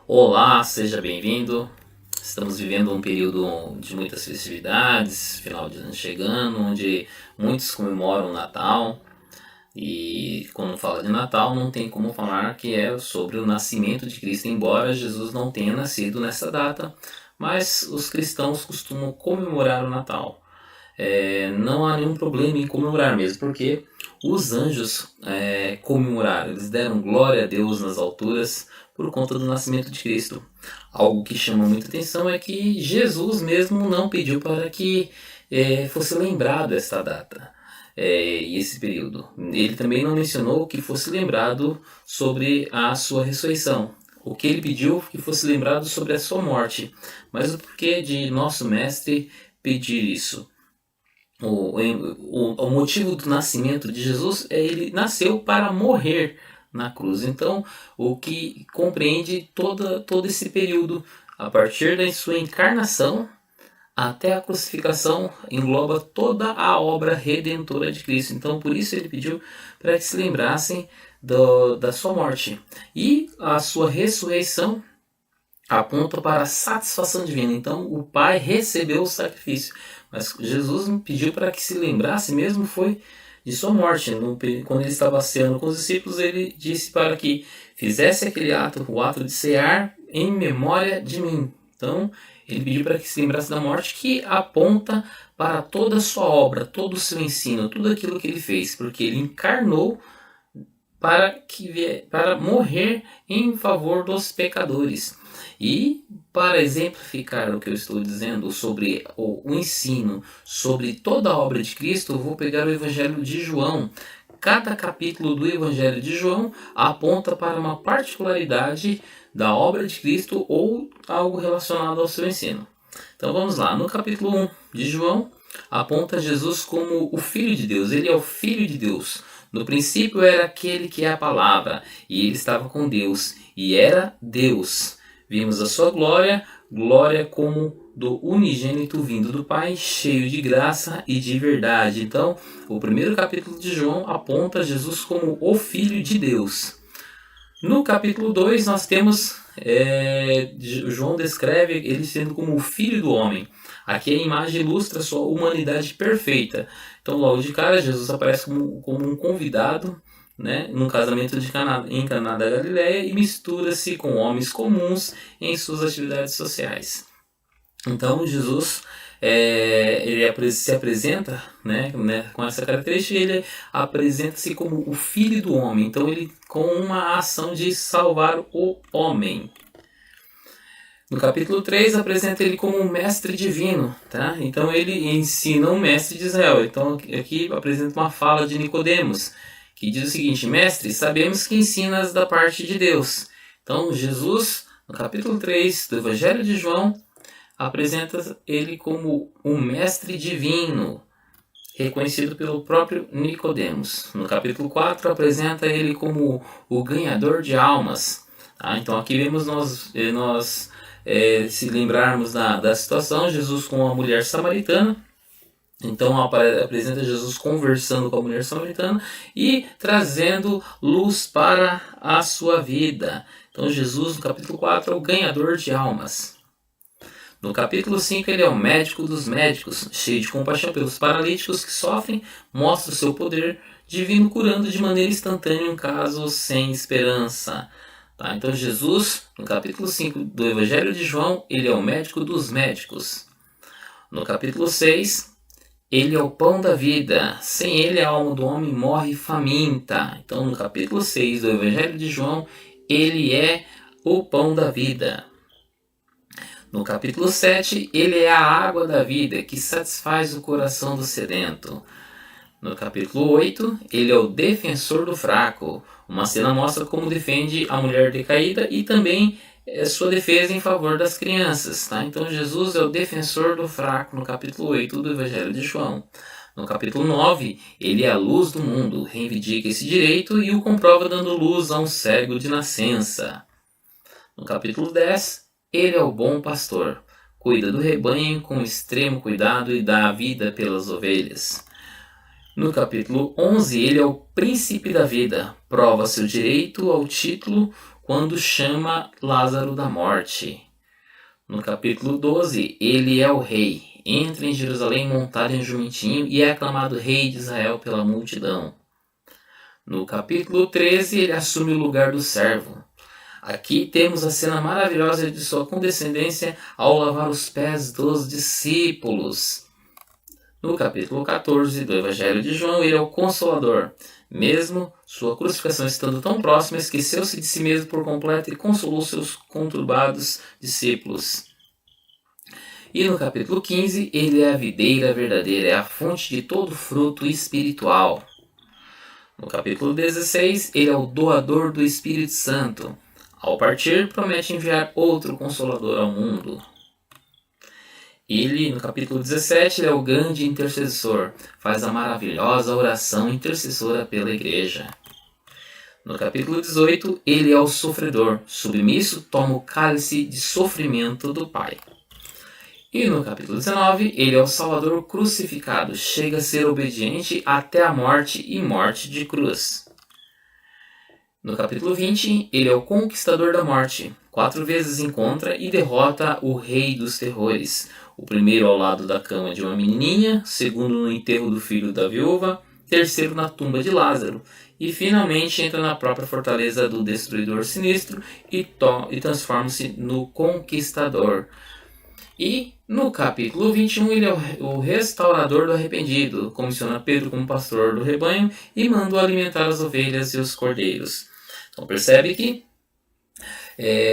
Olá, seja bem-vindo. Estamos vivendo um período de muitas festividades, final de ano chegando, onde muitos comemoram o Natal. E quando fala de Natal, não tem como falar que é sobre o nascimento de Cristo, embora Jesus não tenha nascido nessa data, mas os cristãos costumam comemorar o Natal. Não há nenhum problema em comemorar mesmo, porque os anjos comemoraram, eles deram glória a Deus nas alturas por conta do nascimento de Cristo. Algo que chama muita atenção é que Jesus mesmo não pediu para que fosse lembrado esta data e esse período. Ele também não mencionou que fosse lembrado sobre a sua ressurreição. O que ele pediu que fosse lembrado sobre a sua morte. Mas o porquê de nosso mestre pedir isso? O motivo do nascimento de Jesus é ele nasceu para morrer na cruz. Então, o que compreende todo esse período, a partir da sua encarnação até a crucificação, engloba toda a obra redentora de Cristo. Então, por isso ele pediu para que se lembrassem da sua morte. E a sua ressurreição aponta para a satisfação divina. Então, o Pai recebeu o sacrifício. Mas Jesus pediu para que se lembrasse mesmo foi de sua morte. Quando ele estava ceando com os discípulos, ele disse para que fizesse aquele ato, o ato de cear, em memória de mim. Então, ele pediu para que se lembrasse da morte, que aponta para toda a sua obra, todo o seu ensino, tudo aquilo que ele fez, porque ele encarnou para morrer em favor dos pecadores. E para exemplificar o que eu estou dizendo sobre o ensino, sobre toda a obra de Cristo, eu vou pegar o Evangelho de João. Cada capítulo do Evangelho de João aponta para uma particularidade da obra de Cristo ou algo relacionado ao seu ensino. Então vamos lá, no capítulo 1 de João, aponta Jesus como o Filho de Deus, ele é o Filho de Deus. No princípio era aquele que é a palavra, e ele estava com Deus, e era Deus. Vimos a sua glória, glória como do unigênito vindo do Pai, cheio de graça e de verdade. Então, o primeiro capítulo de João aponta Jesus como o Filho de Deus. No capítulo 2, nós temos, João descreve ele sendo como o Filho do Homem. Aqui a imagem ilustra a sua humanidade perfeita. Então, logo de cara, Jesus aparece como um convidado, né, num casamento em Caná da Galileia, e mistura-se com homens comuns em suas atividades sociais. Então Jesus ele se apresenta, né, com essa característica, ele apresenta-se como o Filho do Homem. Então ele com uma ação de salvar o homem. No capítulo 3 apresenta ele como um mestre divino, tá? Então ele ensina um mestre de Israel. Então aqui apresenta uma fala de Nicodemos, que diz o seguinte: mestre, sabemos que ensinas da parte de Deus. Então Jesus, no capítulo 3 do Evangelho de João, apresenta ele como um mestre divino, reconhecido pelo próprio Nicodemos. No capítulo 4 apresenta ele como o ganhador de almas. Tá? Então aqui vemos nós se lembrarmos da situação, Jesus com a mulher samaritana. Então apresenta Jesus conversando com a mulher samaritana e trazendo luz para a sua vida. Então Jesus, no capítulo 4, é o ganhador de almas. No capítulo 5, ele é o médico dos médicos, cheio de compaixão pelos paralíticos que sofrem, mostra o seu poder divino curando de maneira instantânea um caso sem esperança. Tá? Então Jesus, no capítulo 5 do Evangelho de João, ele é o médico dos médicos. No capítulo 6, ele é o pão da vida. Sem ele a alma do homem morre faminta. Então no capítulo 6 do Evangelho de João, ele é o pão da vida. No capítulo 7, ele é a água da vida que satisfaz o coração do sedento. No capítulo 8, ele é o defensor do fraco. Uma cena mostra como defende a mulher decaída e também sua defesa em favor das crianças. Tá? Então Jesus é o defensor do fraco no capítulo 8 do Evangelho de João. No capítulo 9, ele é a luz do mundo, reivindica esse direito e o comprova dando luz a um cego de nascença. No capítulo 10, ele é o bom pastor, cuida do rebanho com extremo cuidado e dá a vida pelas ovelhas. No capítulo 11, ele é o príncipe da vida, prova seu direito ao título quando chama Lázaro da morte. No capítulo 12, ele é o rei, entra em Jerusalém montado em um jumentinho e é aclamado rei de Israel pela multidão. No capítulo 13, ele assume o lugar do servo. Aqui temos a cena maravilhosa de sua condescendência ao lavar os pés dos discípulos. No capítulo 14 do Evangelho de João, ele é o Consolador. Mesmo sua crucificação estando tão próxima, esqueceu-se de si mesmo por completo e consolou seus conturbados discípulos. E no capítulo 15, ele é a videira verdadeira, é a fonte de todo fruto espiritual. No capítulo 16, ele é o doador do Espírito Santo. Ao partir, promete enviar outro Consolador ao mundo. Ele, no capítulo 17, ele é o grande intercessor, faz a maravilhosa oração intercessora pela igreja. No capítulo 18, ele é o sofredor, submisso, toma o cálice de sofrimento do Pai. E no capítulo 19, ele é o Salvador crucificado, chega a ser obediente até a morte e morte de cruz. No capítulo 20, ele é o conquistador da morte. 4 vezes encontra e derrota o rei dos terrores. O primeiro ao lado da cama de uma menininha, segundo no enterro do filho da viúva, terceiro na tumba de Lázaro. E finalmente entra na própria fortaleza do destruidor sinistro e transforma-se no conquistador. E no capítulo 21 ele é o restaurador do arrependido, comissiona Pedro como pastor do rebanho e manda alimentar as ovelhas e os cordeiros. Então percebe que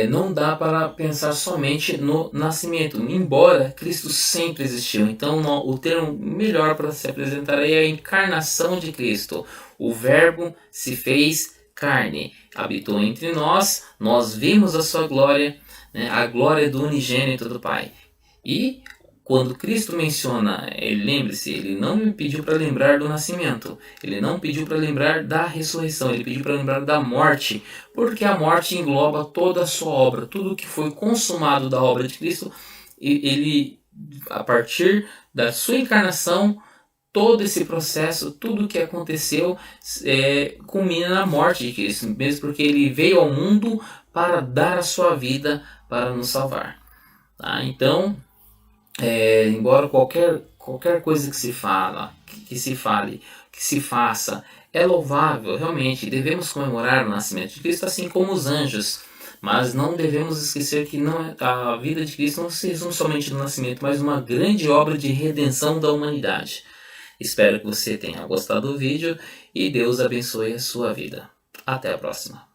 não dá para pensar somente no nascimento, embora Cristo sempre existiu. Então o termo melhor para se apresentar aí é a encarnação de Cristo. O Verbo se fez carne, habitou entre nós, nós vimos a sua glória, né, a glória do unigênito do Pai. E quando Cristo menciona, lembre-se, ele não me pediu para lembrar do nascimento, ele não pediu para lembrar da ressurreição, ele pediu para lembrar da morte, porque a morte engloba toda a sua obra, tudo que foi consumado da obra de Cristo, ele, a partir da sua encarnação, todo esse processo, tudo o que aconteceu, culmina na morte de Cristo, mesmo porque ele veio ao mundo para dar a sua vida para nos salvar. Tá? Então, embora qualquer coisa que se fale, que se faça, é louvável, realmente, devemos comemorar o nascimento de Cristo, assim como os anjos, mas não devemos esquecer que a vida de Cristo não se resume somente no nascimento, mas uma grande obra de redenção da humanidade. Espero que você tenha gostado do vídeo e Deus abençoe a sua vida. Até a próxima.